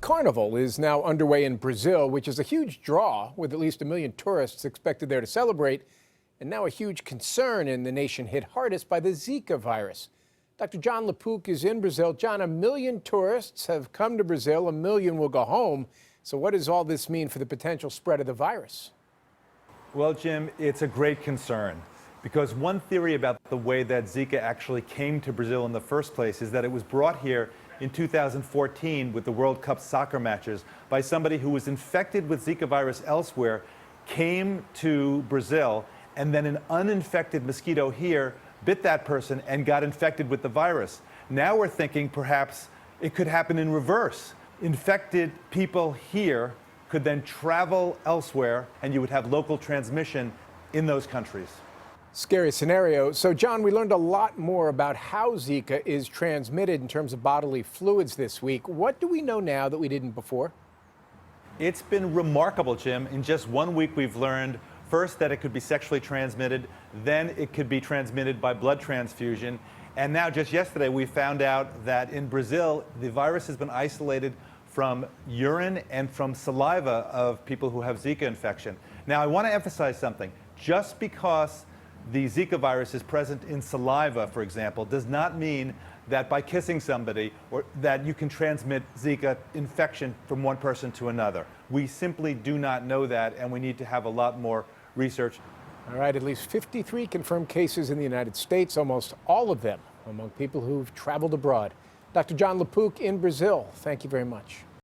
Carnival is now underway in Brazil, which is a huge draw with at least 1 million tourists expected there to celebrate, and now a huge concern in the nation hit hardest by the Zika virus. Dr. Jon LaPook is in Brazil. John, 1 million tourists have come to Brazil. 1 million will go home. So what does all this mean for the potential spread of the virus? Well, Jim, it's a great concern because one theory about the way that Zika actually came to Brazil in the first place is that it was brought here in 2014 with the World Cup soccer matches by somebody who was infected with Zika virus elsewhere, came to Brazil, and then an uninfected mosquito here bit that person and got infected with the virus. Now we're thinking perhaps it could happen in reverse. Infected people here could then travel elsewhere, and you would have local transmission in those countries. Scary scenario. So, John, we learned a lot more about how Zika is transmitted in terms of bodily fluids this week. What do we know now that we didn't before? It's been remarkable, Jim. In just 1 week, we've learned first that it could be sexually transmitted, then it could be transmitted by blood transfusion, and now just yesterday we found out that in Brazil the virus has been isolated from urine and from saliva of people who have Zika infection. Now I want to emphasize something. Just because the Zika virus is present in saliva, for example, does not mean that by kissing somebody or that you can transmit Zika infection from one person to another. We simply do not know that, and we need to have a lot more research. All right, at least 53 confirmed cases in the United States, almost all of them among people who've traveled abroad. Dr. Jon LaPook in Brazil, thank you very much.